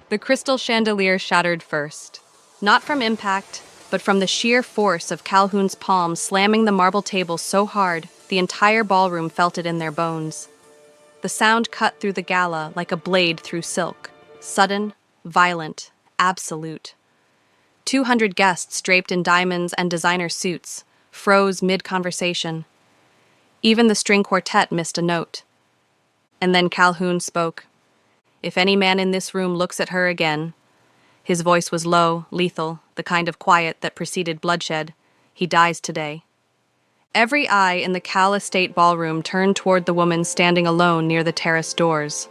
The crystal chandelier shattered first. Not from impact, but from the sheer force of Calhoun's palm slamming the marble table so hard, the entire ballroom felt it in their bones. The sound cut through the gala like a blade through silk. Sudden, violent, absolute. 200 guests draped in diamonds and designer suits froze mid-conversation. Even the string quartet missed a note. And then Calhoun spoke. "If any man in this room looks at her again," his voice was low, lethal, the kind of quiet that preceded bloodshed, "he dies today." Every eye in the Cal Estate ballroom turned toward the woman standing alone near the terrace doors.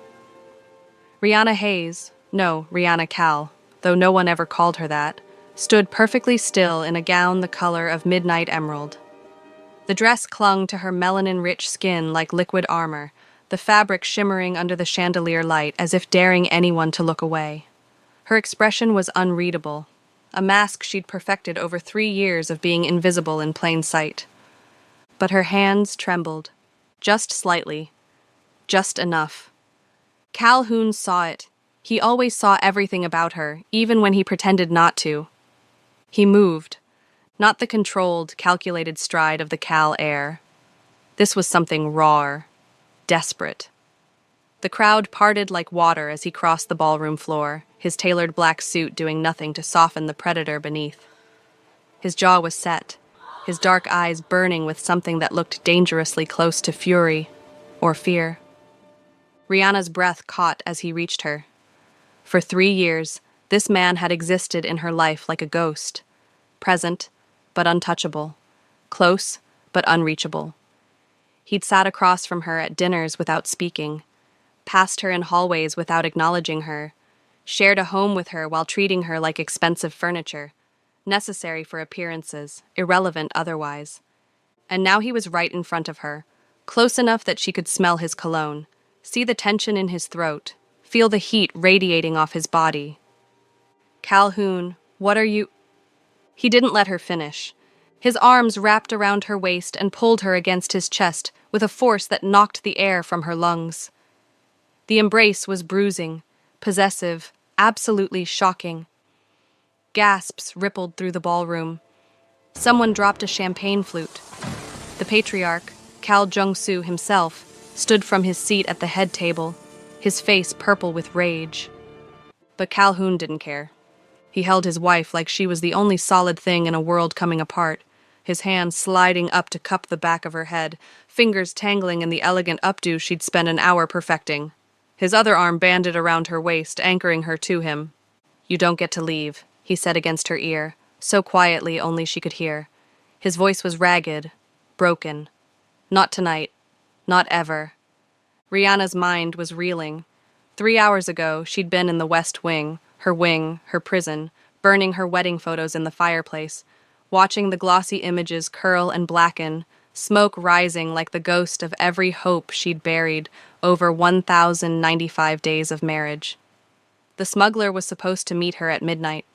Rihanna Hayes, no, Rihanna Cal, though no one ever called her that, stood perfectly still in a gown the color of midnight emerald. The dress clung to her melanin-rich skin like liquid armor, the fabric shimmering under the chandelier light as if daring anyone to look away. Her expression was unreadable, a mask she'd perfected over 3 years of being invisible in plain sight. But her hands trembled, just slightly, just enough. Calhoun saw it. He always saw everything about her, even when he pretended not to. He moved, not the controlled, calculated stride of the Cal air. This was something raw, desperate. The crowd parted like water as he crossed the ballroom floor, his tailored black suit doing nothing to soften the predator beneath. His jaw was set, his dark eyes burning with something that looked dangerously close to fury or fear. Rihanna's breath caught as he reached her. For 3 years, this man had existed in her life like a ghost, present but untouchable, close but unreachable. He'd sat across from her at dinners without speaking, passed her in hallways without acknowledging her, shared a home with her while treating her like expensive furniture, necessary for appearances, irrelevant otherwise. And now he was right in front of her, close enough that she could smell his cologne, see the tension in his throat, feel the heat radiating off his body. "Calhoun, what are you—" He didn't let her finish. His arms wrapped around her waist and pulled her against his chest with a force that knocked the air from her lungs. The embrace was bruising, possessive, absolutely shocking. Gasps rippled through the ballroom. Someone dropped a champagne flute. The patriarch, Cal Jung-soo himself, stood from his seat at the head table, his face purple with rage. But Calhoun didn't care. He held his wife like she was the only solid thing in a world coming apart, his hand sliding up to cup the back of her head, fingers tangling in the elegant updo she'd spent an hour perfecting. His other arm banded around her waist, anchoring her to him. "You don't get to leave," he said against her ear, so quietly only she could hear. His voice was ragged, broken. Not tonight. Not ever. Rihanna's mind was reeling. 3 hours ago, she'd been in the West Wing, her prison, burning her wedding photos in the fireplace, watching the glossy images curl and blacken, smoke rising like the ghost of every hope she'd buried over 1,095 days of marriage. The smuggler was supposed to meet her at midnight.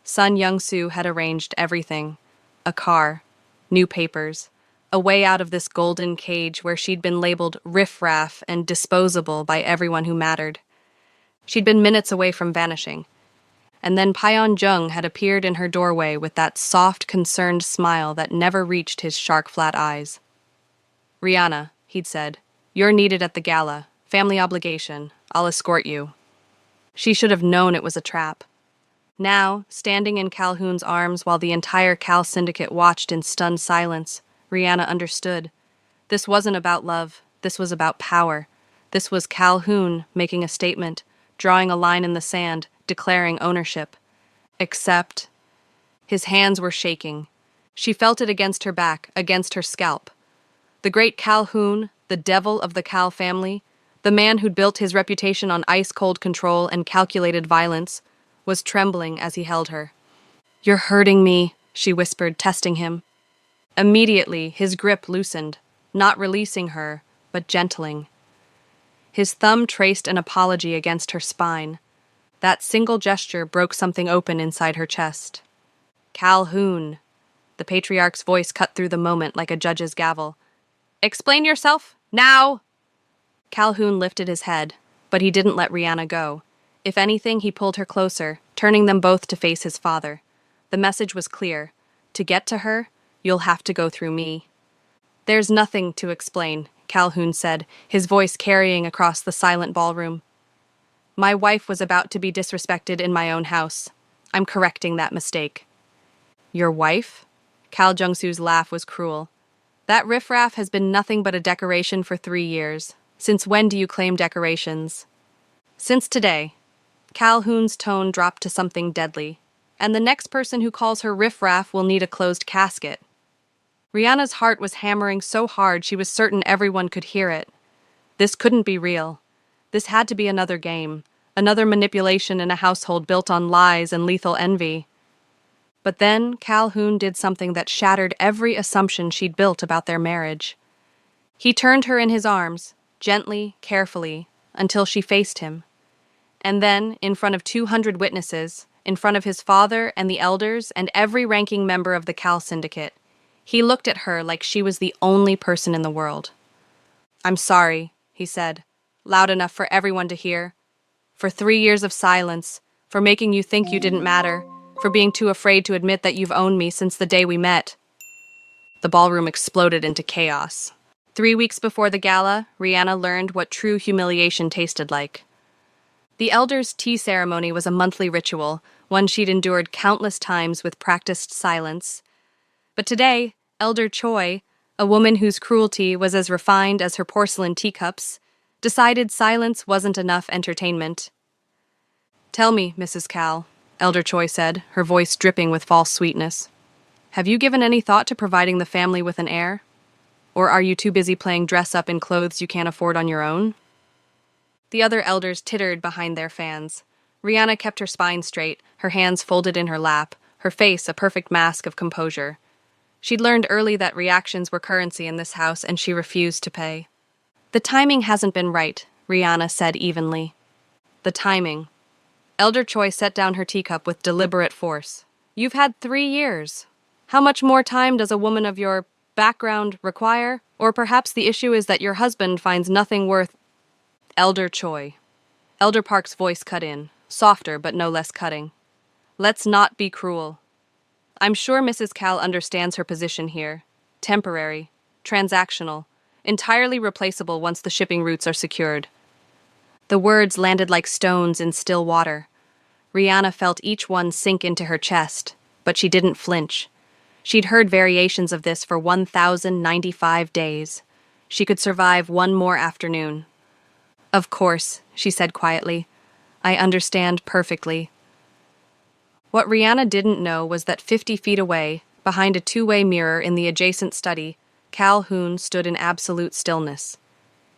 Sun Young-soo had arranged everything. A car, new papers, a way out of this golden cage where she'd been labeled riffraff and disposable by everyone who mattered. She'd been minutes away from vanishing. And then Payeon Jung had appeared in her doorway with that soft, concerned smile that never reached his shark-flat eyes. "Rihanna," he'd said, "you're needed at the gala. Family obligation. I'll escort you." She should have known it was a trap. Now, standing in Calhoun's arms while the entire Cal syndicate watched in stunned silence, Rihanna understood. This wasn't about love. This was about power. This was Calhoun making a statement, drawing a line in the sand, declaring ownership. Except, his hands were shaking. She felt it against her back, against her scalp. The great Calhoun, the devil of the Cal family, the man who'd built his reputation on ice-cold control and calculated violence, was trembling as he held her. "You're hurting me," she whispered, testing him. Immediately, his grip loosened, not releasing her, but gentling. His thumb traced an apology against her spine. That single gesture broke something open inside her chest. "Calhoun." The patriarch's voice cut through the moment like a judge's gavel. "Explain yourself, now!" Calhoun lifted his head, but he didn't let Rihanna go. If anything, he pulled her closer, turning them both to face his father. The message was clear. To get to her, you'll have to go through me. There's nothing to explain, Calhoun said, his voice carrying across the silent ballroom. My wife was about to be disrespected in my own house. I'm correcting that mistake. Your wife? Cal Jung-soo's laugh was cruel. That riffraff has been nothing but a decoration for 3 years. Since when do you claim decorations? Since today. Calhoun's tone dropped to something deadly. And the next person who calls her riffraff will need a closed casket. Rihanna's heart was hammering so hard she was certain everyone could hear it. This couldn't be real. This had to be another game, another manipulation in a household built on lies and lethal envy. But then Calhoun did something that shattered every assumption she'd built about their marriage. He turned her in his arms, gently, carefully, until she faced him. And then, in front of 200 witnesses, in front of his father and the elders and every ranking member of the Cal Syndicate, he looked at her like she was the only person in the world. I'm sorry, he said, loud enough for everyone to hear. For 3 years of silence, for making you think you didn't matter, for being too afraid to admit that you've owned me since the day we met. The ballroom exploded into chaos. 3 weeks before the gala, Rihanna learned what true humiliation tasted like. The elders' tea ceremony was a monthly ritual, one she'd endured countless times with practiced silence. But today, Elder Choi, a woman whose cruelty was as refined as her porcelain teacups, decided silence wasn't enough entertainment. Tell me, Mrs. Cal, Elder Choi said, her voice dripping with false sweetness. Have you given any thought to providing the family with an heir? Or are you too busy playing dress-up in clothes you can't afford on your own? The other elders tittered behind their fans. Rihanna kept her spine straight, her hands folded in her lap, her face a perfect mask of composure. She'd learned early that reactions were currency in this house, and she refused to pay. The timing hasn't been right, Rihanna said evenly. The timing. Elder Choi set down her teacup with deliberate force. You've had 3 years. How much more time does a woman of your background require? Or perhaps the issue is that your husband finds nothing worth... Elder Choi. Elder Park's voice cut in, softer but no less cutting. Let's not be cruel. I'm sure Mrs. Cal understands her position here. Temporary, transactional, entirely replaceable once the shipping routes are secured. The words landed like stones in still water. Rihanna felt each one sink into her chest, but she didn't flinch. She'd heard variations of this for 1,095 days. She could survive one more afternoon. Of course, she said quietly. I understand perfectly. What Rihanna didn't know was that 50 feet away, behind a two-way mirror in the adjacent study, Calhoun stood in absolute stillness.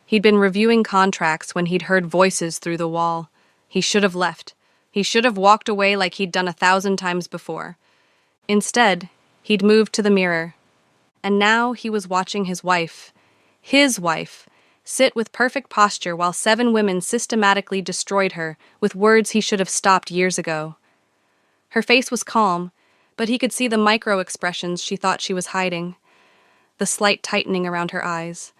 He'd been reviewing contracts when he'd heard voices through the wall. He should have left. He should have walked away like he'd done 1,000 times before. Instead, he'd moved to the mirror. And now he was watching his wife, sit with perfect posture while 7 women systematically destroyed her with words he should have stopped years ago. Her face was calm, but he could see the micro-expressions she thought she was hiding. The slight tightening around her eyes.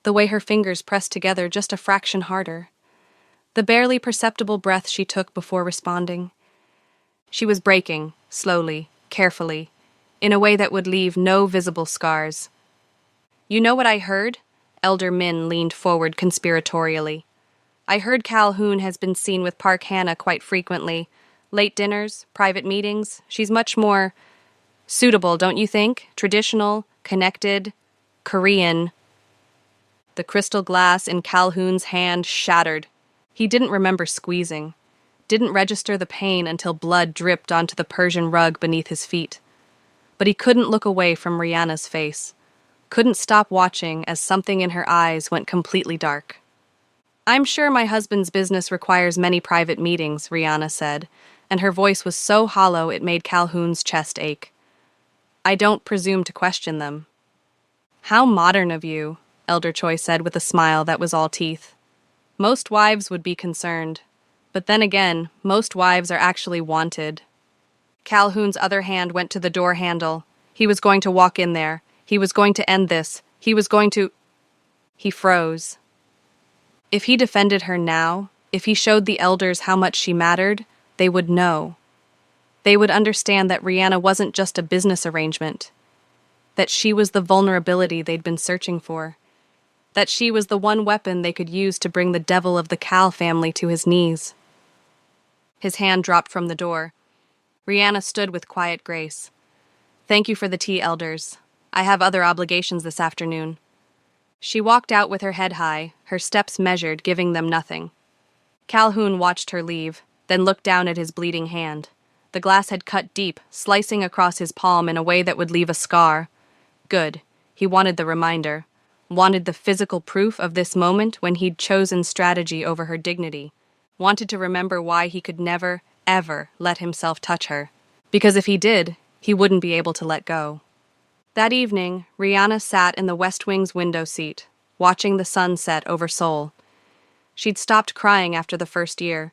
The way her fingers pressed together just a fraction harder. The barely perceptible breath she took before responding. She was breaking, slowly, carefully, in a way that would leave no visible scars. You know what I heard? Elder Min leaned forward conspiratorially. I heard Calhoun has been seen with Park Hannah quite frequently. Late dinners, private meetings. She's much more suitable, don't you think? Traditional, connected, Korean. The crystal glass in Calhoun's hand shattered. He didn't remember squeezing. Didn't register the pain until blood dripped onto the Persian rug beneath his feet. But he couldn't look away from Rihanna's face. Couldn't stop watching as something in her eyes went completely dark. I'm sure my husband's business requires many private meetings, Rihanna said, and her voice was so hollow it made Calhoun's chest ache. I don't presume to question them. How modern of you, Elder Choi said with a smile that was all teeth. Most wives would be concerned. But then again, most wives are actually wanted. Calhoun's other hand went to the door handle. He was going to walk in there. He was going to end this. He was going to... He froze. If he defended her now, If he showed the elders how much she mattered, they would know. They would understand that Rihanna wasn't just a business arrangement, that she was the vulnerability they'd been searching for, that she was the one weapon they could use to bring the devil of the Cal family to his knees. His hand dropped from the door. Rihanna stood with quiet grace. "Thank you for the tea, elders. I have other obligations this afternoon." She walked out with her head high, her steps measured, giving them nothing. Calhoun watched her leave, then looked down at his bleeding hand. The glass had cut deep, slicing across his palm in a way that would leave a scar. Good. He wanted the reminder. Wanted the physical proof of this moment when he'd chosen strategy over her dignity. Wanted to remember why he could never, ever let himself touch her. Because if he did, he wouldn't be able to let go. That evening, Rihanna sat in the West Wing's window seat, watching the sun set over Seoul. She'd stopped crying after the first year.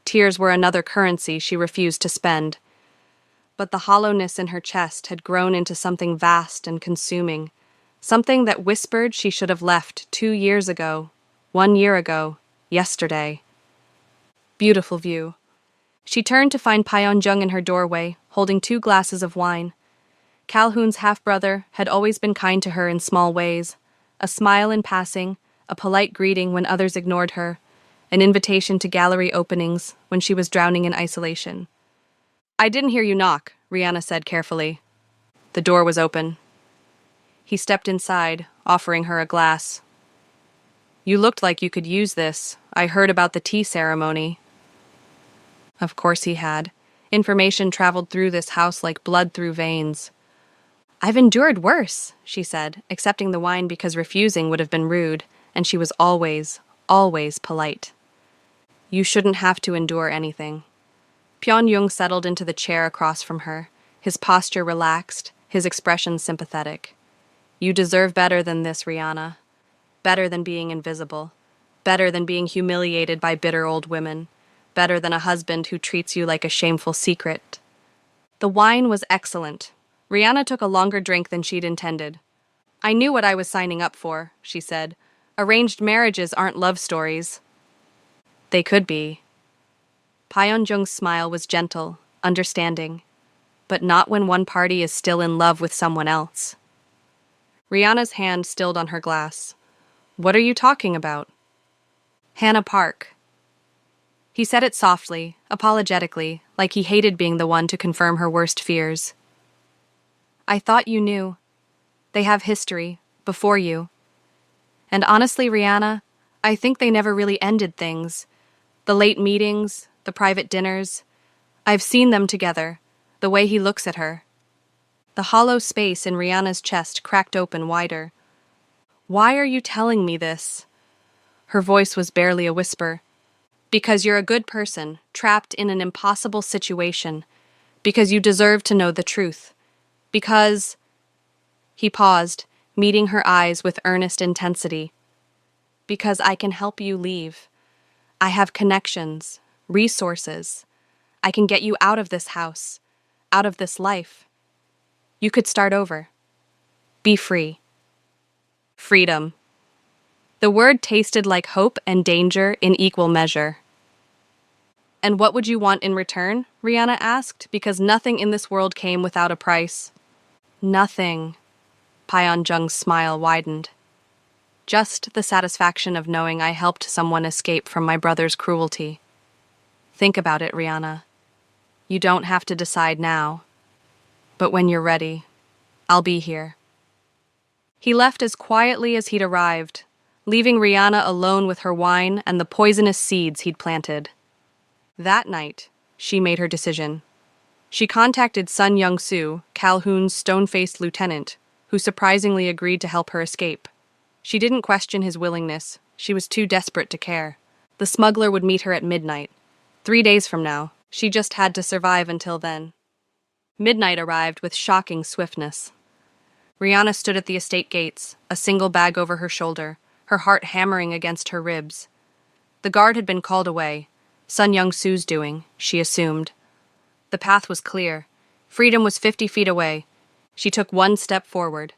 Tears were another currency she refused to spend. But the hollowness in her chest had grown into something vast and consuming, something that whispered she should have left 2 years ago, 1 year ago, yesterday. Beautiful view. She turned to find Pyeonjung in her doorway, holding 2 glasses of wine. Calhoun's half-brother had always been kind to her in small ways. A smile in passing, a polite greeting when others ignored her, an invitation to gallery openings when she was drowning in isolation. "I didn't hear you knock," Rihanna said carefully. The door was open. He stepped inside, offering her a glass. "You looked like you could use this. I heard about the tea ceremony." Of course he had. Information traveled through this house like blood through veins. "I've endured worse," she said, accepting the wine because refusing would have been rude, and she was always, always polite. "You shouldn't have to endure anything." Pyeonjung settled into the chair across from her, his posture relaxed, his expression sympathetic. "You deserve better than this, Rihanna. Better than being invisible. Better than being humiliated by bitter old women. Better than a husband who treats you like a shameful secret." The wine was excellent. Rihanna took a longer drink than she'd intended. "I knew what I was signing up for," she said. "Arranged marriages aren't love stories." "They could be." Pyeonjung's smile was gentle, understanding, but not when one party is still in love with someone else. Rihanna's hand stilled on her glass. "What are you talking about?" "Hannah Park." He said it softly, apologetically, like he hated being the one to confirm her worst fears. "I thought you knew. They have history, before you. And honestly, Rihanna, I think they never really ended things. The late meetings, the private dinners. I've seen them together, the way he looks at her." The hollow space in Rihanna's chest cracked open wider. "Why are you telling me this?" Her voice was barely a whisper. "Because you're a good person, trapped in an impossible situation. Because you deserve to know the truth. Because—" He paused, meeting her eyes with earnest intensity. "Because I can help you leave. I have connections, resources. I can get you out of this house, out of this life. You could start over. Be free." Freedom. The word tasted like hope and danger in equal measure. "And what would you want in return?" Rihanna asked, because nothing in this world came without a price. "Nothing." Pyeonjung's smile widened. "Just the satisfaction of knowing I helped someone escape from my brother's cruelty. Think about it, Rihanna. You don't have to decide now. But when you're ready, I'll be here." He left as quietly as he'd arrived, leaving Rihanna alone with her wine and the poisonous seeds he'd planted. That night, she made her decision. She contacted Sun Young-soo, Calhoun's stone-faced lieutenant, who surprisingly agreed to help her escape. She didn't question his willingness. She was too desperate to care. The smuggler would meet her at midnight. 3 days from now. She just had to survive until then. Midnight arrived with shocking swiftness. Rihanna stood at the estate gates, a single bag over her shoulder, her heart hammering against her ribs. The guard had been called away. Sun Young-soo's doing, she assumed. The path was clear. Freedom was 50 feet away. She took 1 step forward.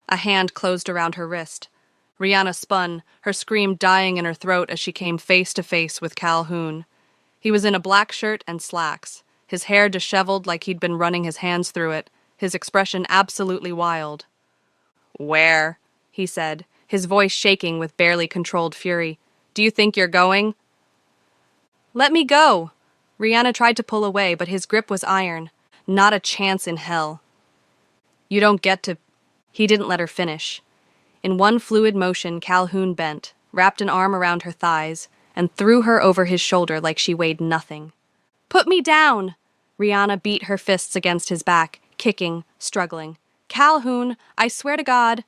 A hand closed around her wrist. Rihanna spun, her scream dying in her throat as she came face to face with Calhoun. He was in a black shirt and slacks, his hair disheveled like he'd been running his hands through it, his expression absolutely wild. "Where?" he said, his voice shaking with barely controlled fury. "Do you think you're going?" "Let me go!" Rihanna tried to pull away, but his grip was iron. Not a chance in hell. "You don't get to—" He didn't let her finish. In one fluid motion, Calhoun bent, wrapped an arm around her thighs, and threw her over his shoulder like she weighed nothing. "Put me down!" Rihanna beat her fists against his back, kicking, struggling. "Calhoun, I swear to God—"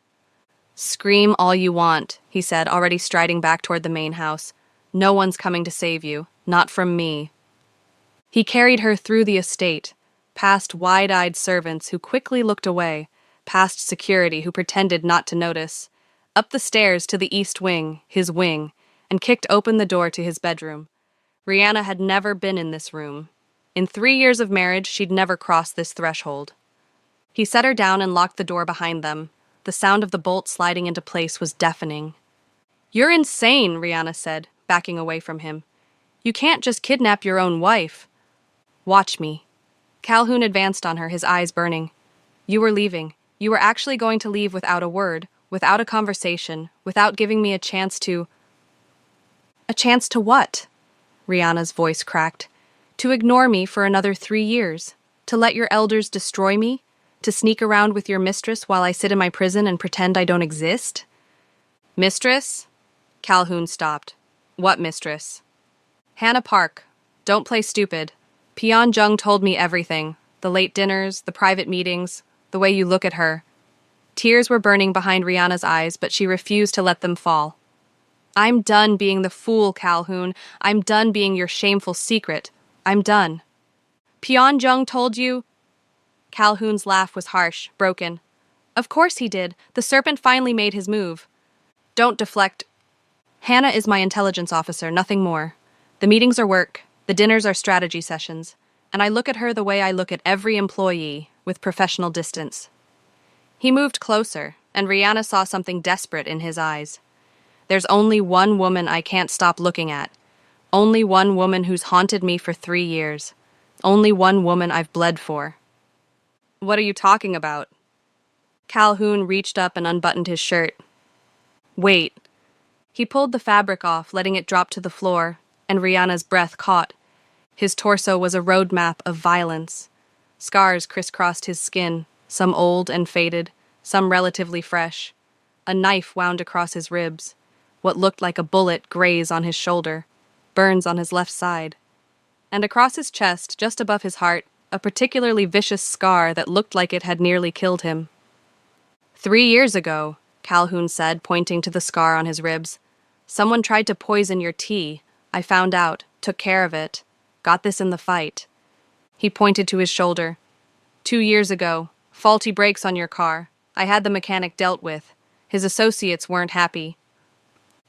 "Scream all you want," he said, already striding back toward the main house. "No one's coming to save you. Not from me." He carried her through the estate, past wide-eyed servants who quickly looked away, past security who pretended not to notice, up the stairs to the east wing, his wing, and kicked open the door to his bedroom. Rihanna had never been in this room. In 3 years of marriage, she'd never crossed this threshold. He set her down and locked the door behind them. The sound of the bolt sliding into place was deafening. "You're insane," Rihanna said, backing away from him. "You can't just kidnap your own wife." "Watch me." Calhoun advanced on her, his eyes burning. "You were leaving. You were actually going to leave without a word, without a conversation, without giving me a chance to—" "A chance to what?" Rihanna's voice cracked. "To ignore me for another 3 years? To let your elders destroy me? To sneak around with your mistress while I sit in my prison and pretend I don't exist?" "Mistress?" Calhoun stopped. "What mistress?" "Hannah Park. Don't play stupid. Pion Jung told me everything. The late dinners, the private meetings, the way you look at her." Tears were burning behind Rihanna's eyes, but she refused to let them fall. "I'm done being the fool, Calhoun. I'm done being your shameful secret. I'm done." "Pion Jung told you—" Calhoun's laugh was harsh, broken. "Of course he did. The serpent finally made his move." "Don't deflect." "Hannah is my intelligence officer, nothing more. The meetings are work, the dinners are strategy sessions, and I look at her the way I look at every employee, with professional distance." He moved closer, and Rihanna saw something desperate in his eyes. "There's only one woman I can't stop looking at. Only one woman who's haunted me for 3 years. Only one woman I've bled for." "What are you talking about?" Calhoun reached up and unbuttoned his shirt. "Wait." He pulled the fabric off, letting it drop to the floor, and Rihanna's breath caught. His torso was a roadmap of violence. Scars crisscrossed his skin, some old and faded, some relatively fresh. A knife wound across his ribs. What looked like a bullet grazed on his shoulder, burns on his left side. And across his chest, just above his heart, a particularly vicious scar that looked like it had nearly killed him. 3 years ago," Calhoun said, pointing to the scar on his ribs. "Someone tried to poison your tea. I found out, took care of it. Got this in the fight." He pointed to his shoulder. 2 years ago, faulty brakes on your car. I had the mechanic dealt with. His associates weren't happy."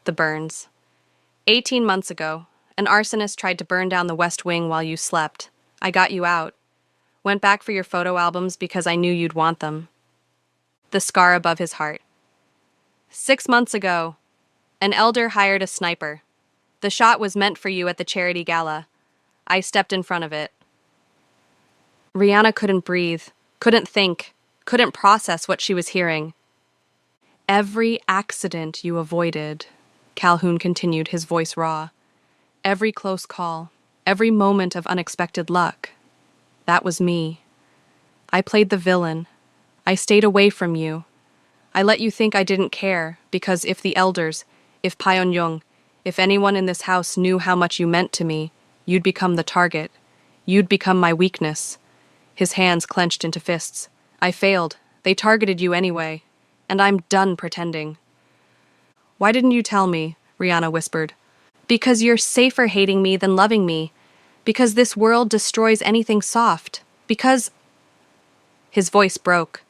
The burns. 18 months ago, an arsonist tried to burn down the West Wing while you slept. I got you out. Went back for your photo albums because I knew you'd want them. The scar above his heart. 6 months ago, an elder hired a sniper. The shot was meant for you at the charity gala. I stepped in front of it. Rihanna couldn't breathe, couldn't think, couldn't process what she was hearing. "Every accident you avoided," Calhoun continued, his voice raw. "Every close call, every moment of unexpected luck. That was me. I played the villain. I stayed away from you. I let you think I didn't care, because if the elders, if Pyongyang, if anyone in this house knew how much you meant to me, you'd become the target. You'd become my weakness." His hands clenched into fists. "I failed. They targeted you anyway. And I'm done pretending." "Why didn't you tell me?" Rihanna whispered. "Because you're safer hating me than loving me. Because this world destroys anything soft. Because—" His voice broke.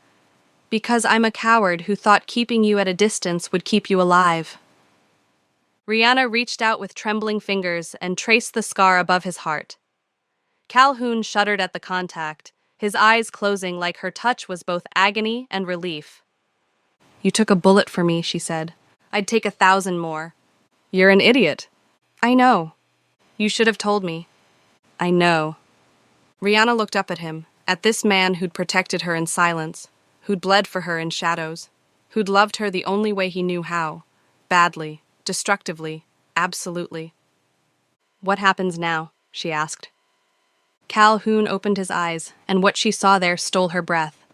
"Because I'm a coward who thought keeping you at a distance would keep you alive." Rihanna reached out with trembling fingers and traced the scar above his heart. Calhoun shuddered at the contact, his eyes closing like her touch was both agony and relief. "You took a bullet for me," she said. I'd take 1,000 more. You're an idiot. I know. You should have told me. I know. Rihanna looked up at him, at this man who'd protected her in silence, who'd bled for her in shadows, who'd loved her the only way he knew how, badly, destructively, absolutely. What happens now? She asked. Calhoun opened his eyes, and what she saw there stole her breath.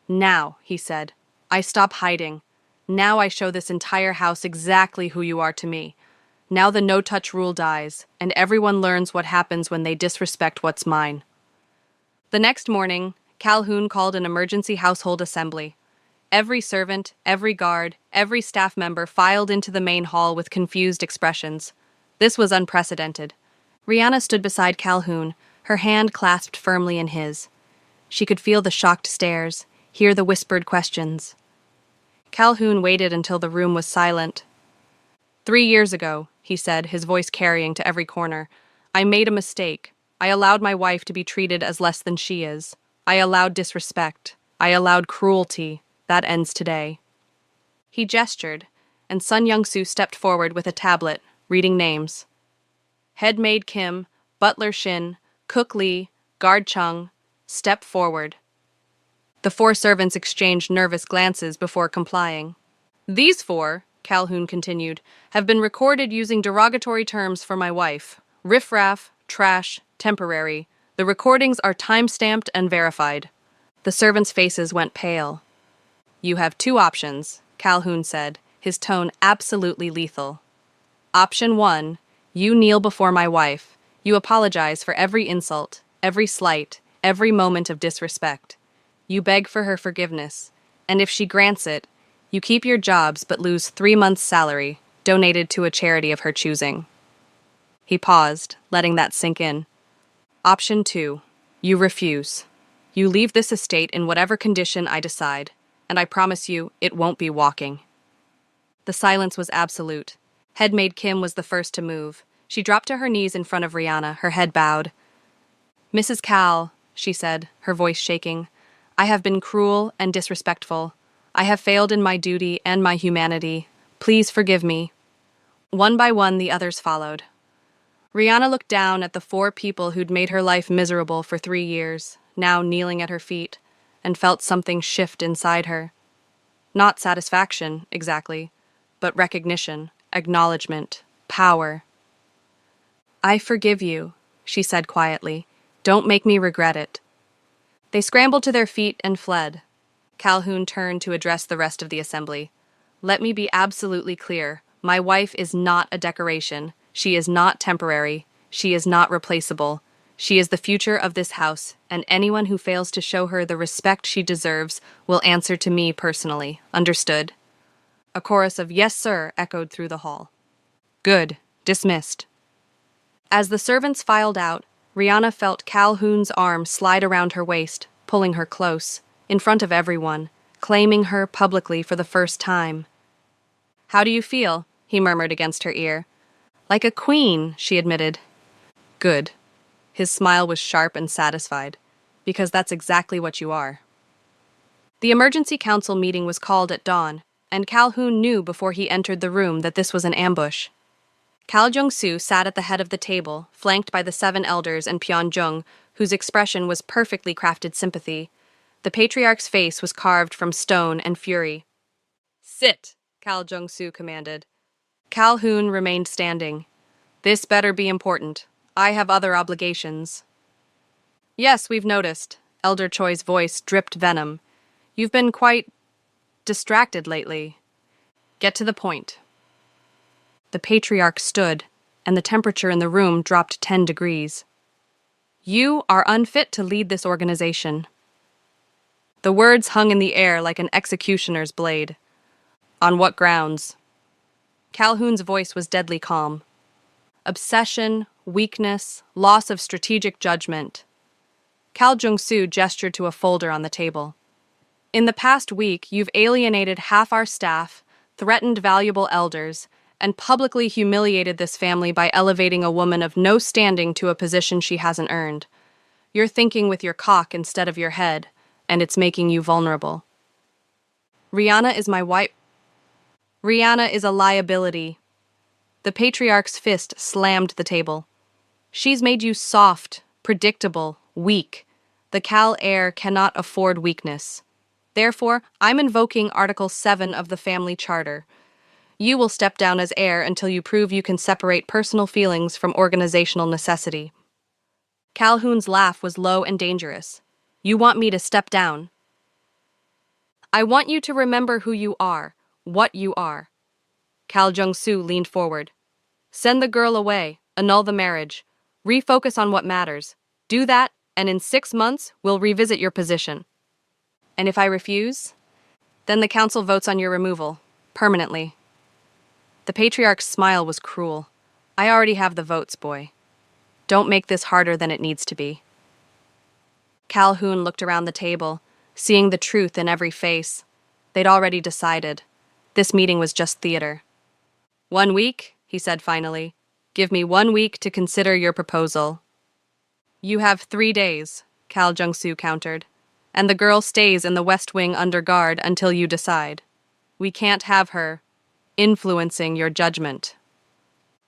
Now, he said, I stop hiding. Now I show this entire house exactly who you are to me. Now the no-touch rule dies, and everyone learns what happens when they disrespect what's mine. The next morning, Calhoun called an emergency household assembly. Every servant, every guard, every staff member filed into the main hall with confused expressions. This was unprecedented. Rihanna stood beside Calhoun, her hand clasped firmly in his. She could feel the shocked stares, hear the whispered questions. Calhoun waited until the room was silent. 3 years ago, he said, his voice carrying to every corner, I made a mistake. I allowed my wife to be treated as less than she is. I allowed disrespect. I allowed cruelty. That ends today. He gestured, and Sun Young-soo stepped forward with a tablet, reading names. Head maid Kim, butler Shin, cook Lee, guard Chung, step forward. The 4 servants exchanged nervous glances before complying. These 4, Calhoun continued, have been recorded using derogatory terms for my wife. Riffraff, trash, temporary. The recordings are time-stamped and verified. The servants' faces went pale. You have 2 options, Calhoun said, his tone absolutely lethal. Option 1, you kneel before my wife. You apologize for every insult, every slight, every moment of disrespect. You beg for her forgiveness, and if she grants it, you keep your jobs but lose 3 months' salary, donated to a charity of her choosing. He paused, letting that sink in. Option 2, you refuse. You leave this estate in whatever condition I decide, and I promise you it won't be walking. The silence was absolute. Headmaid Kim was the first to move. She dropped to her knees in front of Rihanna, her head bowed. Mrs. Cal, she said, her voice shaking, I have been cruel and disrespectful. I have failed in my duty and my humanity. Please forgive me. One by one, the others followed. Rihanna looked down at the 4 people who'd made her life miserable for 3 years, now kneeling at her feet, and felt something shift inside her. Not satisfaction, exactly, but recognition, acknowledgement, power. I forgive you, she said quietly. Don't make me regret it. They scrambled to their feet and fled. Calhoun turned to address the rest of the assembly. Let me be absolutely clear. My wife is not a decoration. She is not temporary. She is not replaceable. She is the future of this house, and anyone who fails to show her the respect she deserves will answer to me personally. Understood? A chorus of "Yes, sir" echoed through the hall. Good. Dismissed. As the servants filed out, Rihanna felt Calhoun's arm slide around her waist, pulling her close, in front of everyone, claiming her publicly for the first time. How do you feel? He murmured against her ear. Like a queen, she admitted. Good. His smile was sharp and satisfied, because that's exactly what you are. The emergency council meeting was called at dawn, and Calhoun knew before he entered the room that this was an ambush. Kal Jong-soo sat at the head of the table, flanked by the 7 elders and Pyeon-jung, whose expression was perfectly crafted sympathy. The patriarch's face was carved from stone and fury. Sit, Kal Jong-soo commanded. Calhoun remained standing. This better be important. I have other obligations. Yes, we've noticed. Elder Choi's voice dripped venom. You've been quite distracted lately. Get to the point. The patriarch stood, and the temperature in the room dropped 10 degrees. You are unfit to lead this organization. The words hung in the air like an executioner's blade. On what grounds? Calhoun's voice was deadly calm. Obsession, weakness, loss of strategic judgment. Kal Jong-soo gestured to a folder on the table. In the past week, you've alienated half our staff, threatened valuable elders, and publicly humiliated this family by elevating a woman of no standing to a position she hasn't earned. You're thinking with your cock instead of your head, and it's making you vulnerable. Rihanna is my wife. Rihanna is a liability. The patriarch's fist slammed the table. She's made you soft, predictable, weak. The Cal heir cannot afford weakness. Therefore, I'm invoking Article 7 of the Family Charter. You will step down as heir until you prove you can separate personal feelings from organizational necessity. Calhoun's laugh was low and dangerous. You want me to step down? I want you to remember who you are, what you are. Cal Jung-soo leaned forward. Send the girl away, annul the marriage, refocus on what matters. Do that, and in 6 months, we'll revisit your position. And if I refuse? Then the council votes on your removal, permanently. The patriarch's smile was cruel. I already have the votes, boy. Don't make this harder than it needs to be. Calhoun looked around the table, seeing the truth in every face. They'd already decided. This meeting was just theater. 1 week, he said finally. Give me 1 week to consider your proposal. You have 3 days, Cal Jung-soo countered. And the girl stays in the West Wing under guard until you decide. We can't have her influencing your judgment.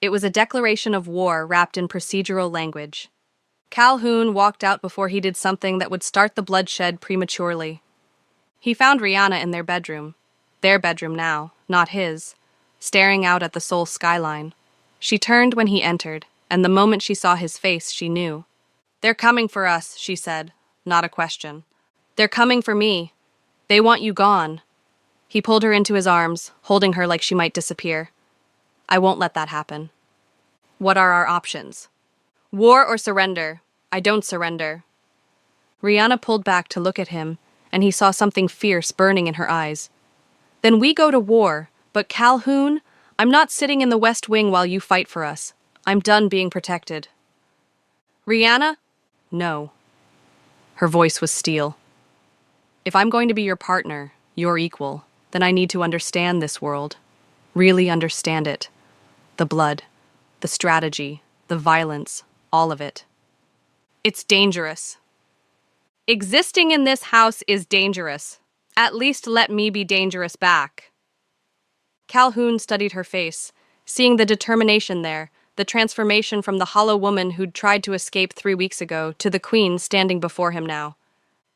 It was a declaration of war wrapped in procedural language. Calhoun walked out before he did something that would start the bloodshed prematurely. He found Rihanna in their bedroom now, not his, staring out at the Seoul skyline. She turned when he entered, and the moment she saw his face, she knew. They're coming for us, she said, not a question. They're coming for me. They want you gone. He pulled her into his arms, holding her like she might disappear. I won't let that happen. What are our options? War or surrender? I don't surrender. Rihanna pulled back to look at him, and he saw something fierce burning in her eyes. Then we go to war, but Calhoun, I'm not sitting in the West Wing while you fight for us. I'm done being protected. Rihanna? No. Her voice was steel. If I'm going to be your partner, your equal, then I need to understand this world. Really understand it. The blood, the strategy, the violence, all of it. It's dangerous. Existing in this house is dangerous. At least let me be dangerous back. Calhoun studied her face, seeing the determination there, the transformation from the hollow woman who'd tried to escape 3 weeks ago to the queen standing before him now.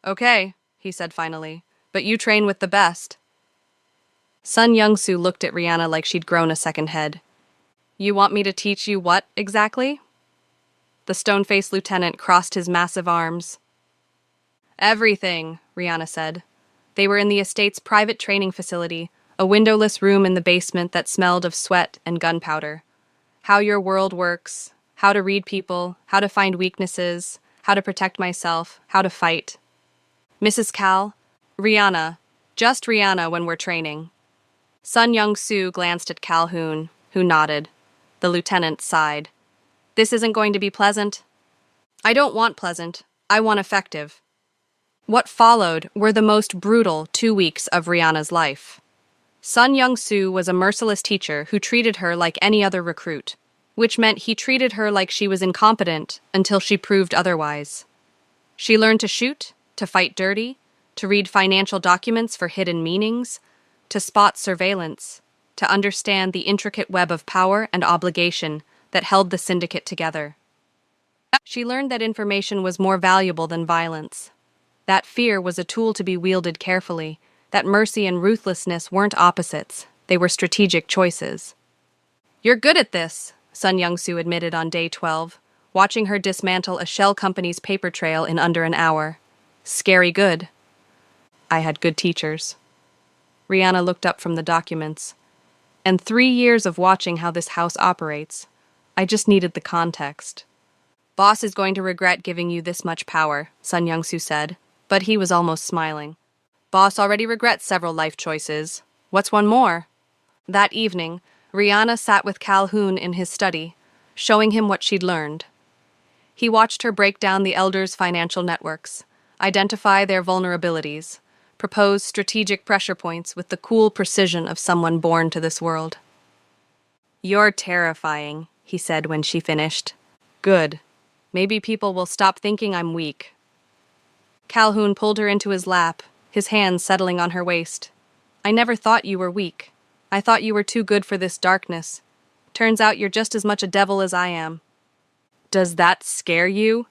Okay, he said finally, but you train with the best. Sun Young-soo looked at Rihanna like she'd grown a second head. You want me to teach you what, exactly? The stone-faced lieutenant crossed his massive arms. Everything, Rihanna said. They were in the estate's private training facility, a windowless room in the basement that smelled of sweat and gunpowder. How your world works, how to read people, how to find weaknesses, how to protect myself, how to fight. Mrs. Cal, Rihanna, just Rihanna when we're training. Sun Young-soo glanced at Calhoun, who nodded. The lieutenant sighed. This isn't going to be pleasant. I don't want pleasant. I want effective. What followed were the most brutal 2 weeks of Rihanna's life. Sun Young-soo was a merciless teacher who treated her like any other recruit, which meant he treated her like she was incompetent until she proved otherwise. She learned to shoot, to fight dirty, to read financial documents for hidden meanings, to spot surveillance, to understand the intricate web of power and obligation that held the syndicate together. She learned that information was more valuable than violence. That fear was a tool to be wielded carefully, that mercy and ruthlessness weren't opposites, they were strategic choices. You're good at this, Sun Young-soo admitted on day 12, watching her dismantle a shell company's paper trail in under an hour. Scary good. I had good teachers. Rihanna looked up from the documents. And 3 years of watching how this house operates. I just needed the context. Boss is going to regret giving you this much power, Sun Young-soo said, but he was almost smiling. Boss already regrets several life choices. What's one more? That evening, Rihanna sat with Calhoun in his study, showing him what she'd learned. He watched her break down the elders' financial networks, identify their vulnerabilities, propose strategic pressure points with the cool precision of someone born to this world. You're terrifying, he said when she finished. Good. Maybe people will stop thinking I'm weak. Calhoun pulled her into his lap, his hands settling on her waist. I never thought you were weak. I thought you were too good for this darkness. Turns out you're just as much a devil as I am. Does that scare you?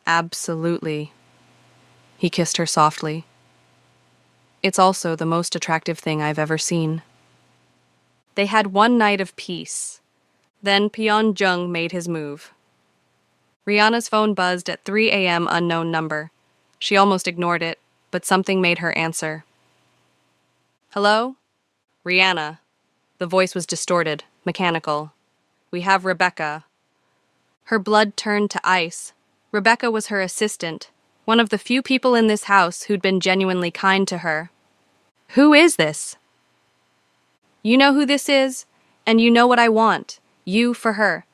Absolutely. He kissed her softly. It's also the most attractive thing I've ever seen. They had one night of peace. Then Pyeongjung made his move. Rihanna's phone buzzed at 3 a.m. unknown number. She almost ignored it, but something made her answer. Hello? Rihanna. The voice was distorted, mechanical. We have Rebecca. Her blood turned to ice. Rebecca was her assistant, one of the few people in this house who'd been genuinely kind to her. Who is this? You know who this is, and you know what I want. You for her.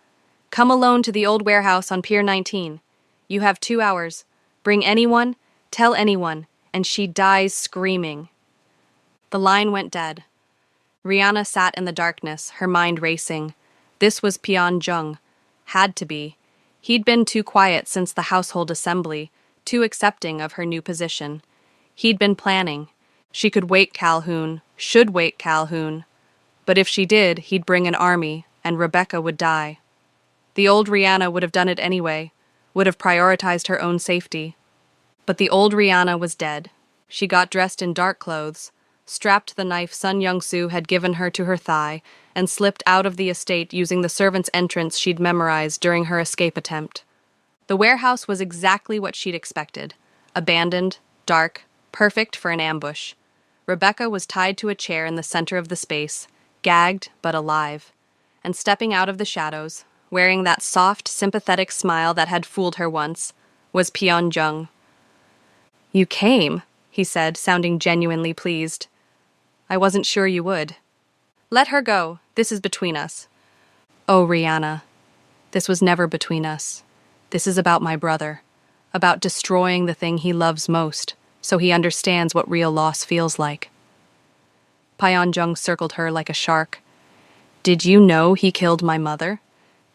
Come alone to the old warehouse on Pier 19. You have 2 hours. Bring anyone, tell anyone, and she dies screaming. The line went dead. Rihanna sat in the darkness, her mind racing. This was Pyeongjung. Had to be. He'd been too quiet since the household assembly, too accepting of her new position. He'd been planning. She could wake Calhoun, should wake Calhoun. But if she did, he'd bring an army, and Rebecca would die. The old Rihanna would have done it anyway, would have prioritized her own safety. But the old Rihanna was dead. She got dressed in dark clothes, strapped the knife Sun Young-soo had given her to her thigh, and slipped out of the estate using the servant's entrance she'd memorized during her escape attempt. The warehouse was exactly what she'd expected. Abandoned, dark, perfect for an ambush. Rebecca was tied to a chair in the center of the space, gagged but alive. And stepping out of the shadows, wearing that soft, sympathetic smile that had fooled her once, was Pyeongjung. You came, he said, sounding genuinely pleased. I wasn't sure you would. Let her go. This is between us. Oh, Rihanna. This was never between us. This is about my brother. About destroying the thing he loves most, so he understands what real loss feels like. Pyeongjung circled her like a shark. Did you know he killed my mother?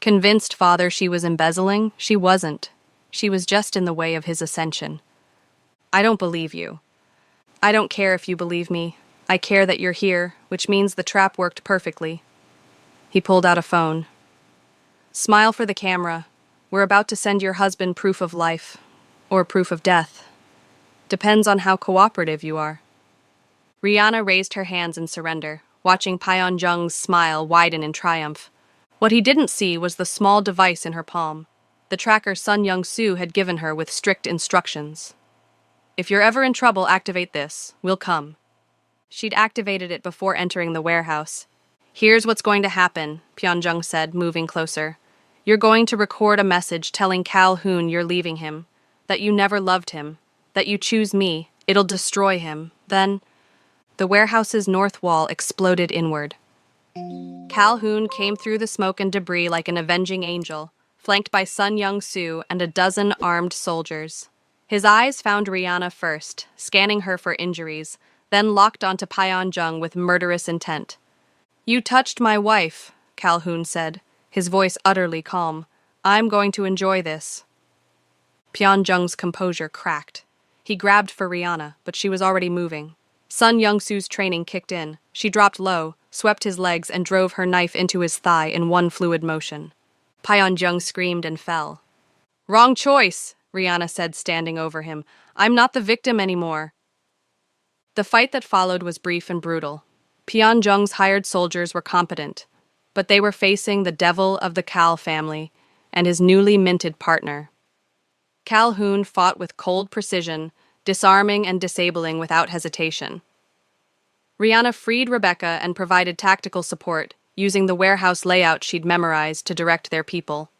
Convinced father she was embezzling, she wasn't. She was just in the way of his ascension. I don't believe you. I don't care if you believe me. I care that you're here, which means the trap worked perfectly. He pulled out a phone. Smile for the camera. We're about to send your husband proof of life. Or proof of death. Depends on how cooperative you are. Rihanna raised her hands in surrender, watching Pyeongjung's smile widen in triumph. What he didn't see was the small device in her palm, the tracker Sun Young-soo had given her with strict instructions. If you're ever in trouble, activate this. We'll come. She'd activated it before entering the warehouse. Here's what's going to happen, Pyeongjung said, moving closer. You're going to record a message telling Calhoun you're leaving him, that you never loved him, that you choose me. It'll destroy him. Then, the warehouse's north wall exploded inward. Calhoun came through the smoke and debris like an avenging angel, flanked by Sun Young-soo and a dozen armed soldiers. His eyes found Rihanna first, scanning her for injuries, then locked onto Pyeongjung with murderous intent. You touched my wife, Calhoun said, his voice utterly calm. I'm going to enjoy this. Pyeongjung's composure cracked. He grabbed for Rihanna, but she was already moving. Sun Young-soo's training kicked in. She dropped low, swept his legs, and drove her knife into his thigh in one fluid motion. Pyeongjung screamed and fell. Wrong choice, Rihanna said, standing over him. I'm not the victim anymore. The fight that followed was brief and brutal. Pyeongjung's hired soldiers were competent, but they were facing the devil of the Cal family and his newly minted partner. Calhoun fought with cold precision, disarming and disabling without hesitation. Rihanna freed Rebecca and provided tactical support, using the warehouse layout she'd memorized to direct their people.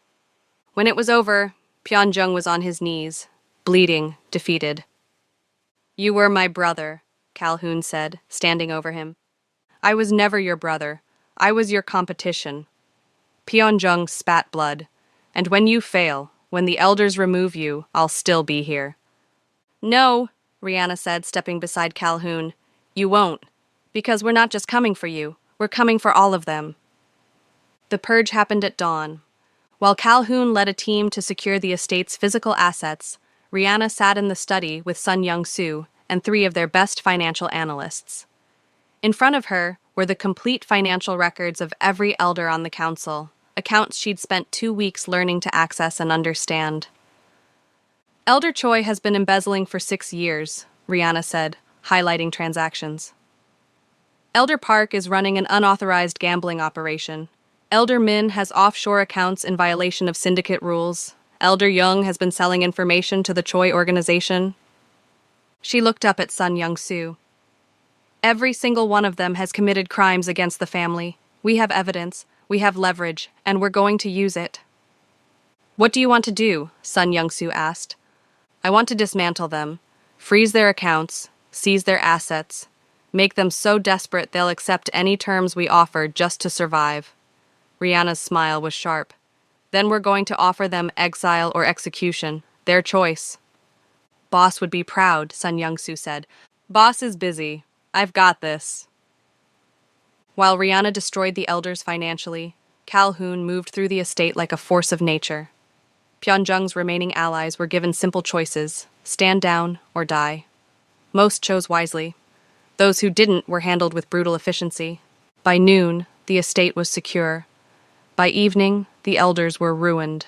When it was over, Pyeongjung was on his knees, bleeding, defeated. You were my brother, Calhoun said, standing over him. I was never your brother. I was your competition. Pyeongjung spat blood. And when you fail, when the elders remove you, I'll still be here. No, Rihanna said, stepping beside Calhoun. You won't. Because we're not just coming for you. We're coming for all of them. The purge happened at dawn. While Calhoun led a team to secure the estate's physical assets, Rihanna sat in the study with Sun Young-soo and 3 of their best financial analysts. In front of her, were the complete financial records of every elder on the council, accounts she'd spent 2 weeks learning to access and understand. Elder Choi has been embezzling for 6 years, Rihanna said, highlighting transactions. Elder Park is running an unauthorized gambling operation. Elder Min has offshore accounts in violation of syndicate rules. Elder Young has been selling information to the Choi organization. She looked up at Sun Young-soo. Every single one of them has committed crimes against the family. We have evidence, we have leverage, and we're going to use it. What do you want to do? Sun Young-soo asked. I want to dismantle them, freeze their accounts, seize their assets, make them so desperate they'll accept any terms we offer just to survive. Rihanna's smile was sharp. Then we're going to offer them exile or execution, their choice. Boss would be proud, Sun Young-soo said. Boss is busy. I've got this. While Rihanna destroyed the elders financially, Calhoun moved through the estate like a force of nature. Pyeongjung's remaining allies were given simple choices: stand down or die. Most chose wisely. Those who didn't were handled with brutal efficiency. By noon, the estate was secure. By evening, the elders were ruined.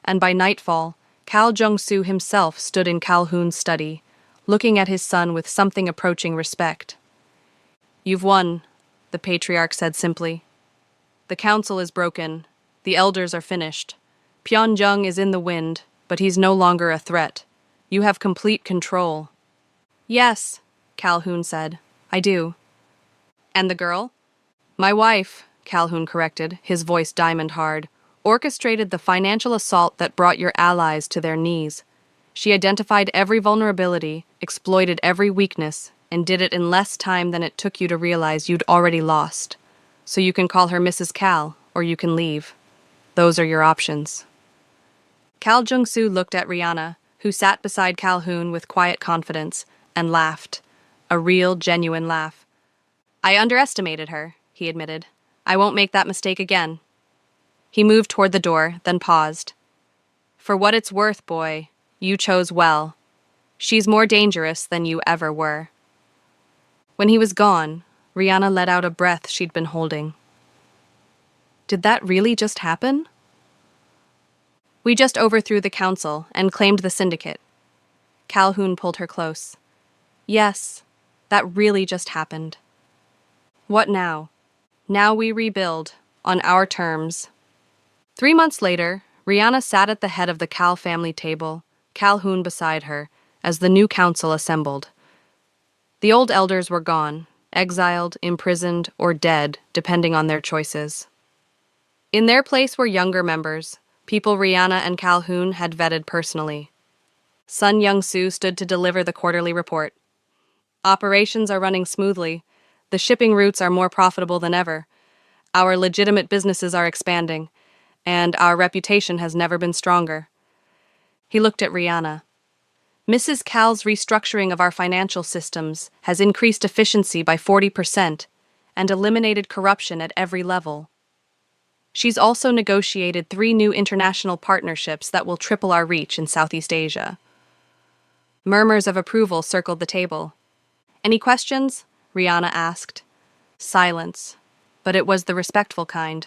And by nightfall, Kal Jung-soo himself stood in Calhoun's study, looking at his son with something approaching respect. You've won, the patriarch said simply. The council is broken. The elders are finished. Pyeongjung is in the wind, but he's no longer a threat. You have complete control. Yes, Calhoun said. I do. And the girl? My wife, Calhoun corrected, his voice diamond hard, orchestrated the financial assault that brought your allies to their knees. She identified every vulnerability, exploited every weakness, and did it in less time than it took you to realize you'd already lost. So you can call her Mrs. Cal, or you can leave. Those are your options. Kal Jung-soo looked at Rihanna, who sat beside Calhoun with quiet confidence, and laughed. A real, genuine laugh. I underestimated her, he admitted. I won't make that mistake again. He moved toward the door, then paused. For what it's worth, boy, you chose well. She's more dangerous than you ever were. When he was gone, Rihanna let out a breath she'd been holding. Did that really just happen? We just overthrew the council and claimed the syndicate. Calhoun pulled her close. Yes, that really just happened. What now? Now we rebuild, on our terms. 3 months later, Rihanna sat at the head of the Cal family table, Calhoun beside her, as the new council assembled. The old elders were gone, exiled, imprisoned, or dead, depending on their choices. In their place were younger members, people Rihanna and Calhoun had vetted personally. Sun Young-soo stood to deliver the quarterly report. Operations are running smoothly. The shipping routes are more profitable than ever. Our legitimate businesses are expanding, and our reputation has never been stronger. He looked at Rihanna. Mrs. Cal's restructuring of our financial systems has increased efficiency by 40% and eliminated corruption at every level. She's also negotiated 3 new international partnerships that will triple our reach in Southeast Asia. Murmurs of approval circled the table. Any questions? Rihanna asked. Silence, but it was the respectful kind.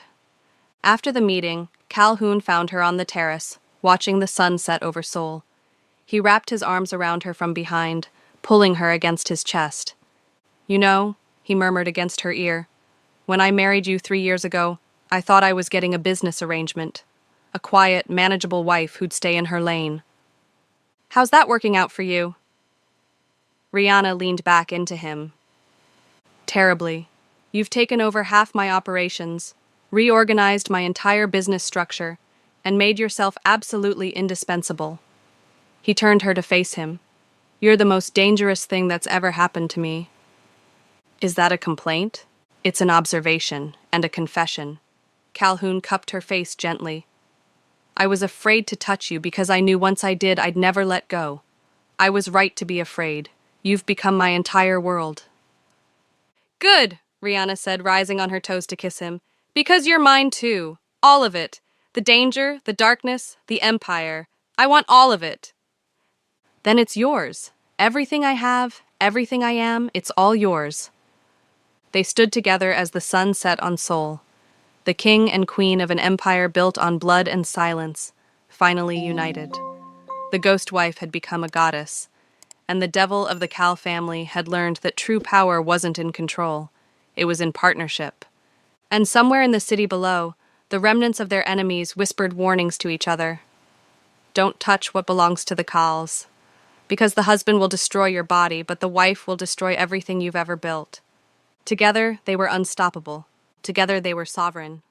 After the meeting, Calhoun found her on the terrace, watching the sun set over Seoul. He wrapped his arms around her from behind, pulling her against his chest. You know, he murmured against her ear, when I married you 3 years ago, I thought I was getting a business arrangement. A quiet, manageable wife who'd stay in her lane. How's that working out for you? Rihanna leaned back into him. Terribly. You've taken over half my operations, reorganized my entire business structure, and made yourself absolutely indispensable. He turned her to face him. You're the most dangerous thing that's ever happened to me. Is that a complaint? It's an observation and a confession. Calhoun cupped her face gently. I was afraid to touch you because I knew once I did I'd never let go. I was right to be afraid. You've become my entire world. Good, Rihanna said, rising on her toes to kiss him. Because you're mine too. All of it. The danger, the darkness, the empire. I want all of it. Then it's yours. Everything I have, everything I am, it's all yours. They stood together as the sun set on Seoul, the king and queen of an empire built on blood and silence, finally united. The ghost wife had become a goddess, and the devil of the Cal family had learned that true power wasn't in control, it was in partnership. And somewhere in the city below, the remnants of their enemies whispered warnings to each other. Don't touch what belongs to the Cals, because the husband will destroy your body, but the wife will destroy everything you've ever built. Together, they were unstoppable. Together, they were sovereign.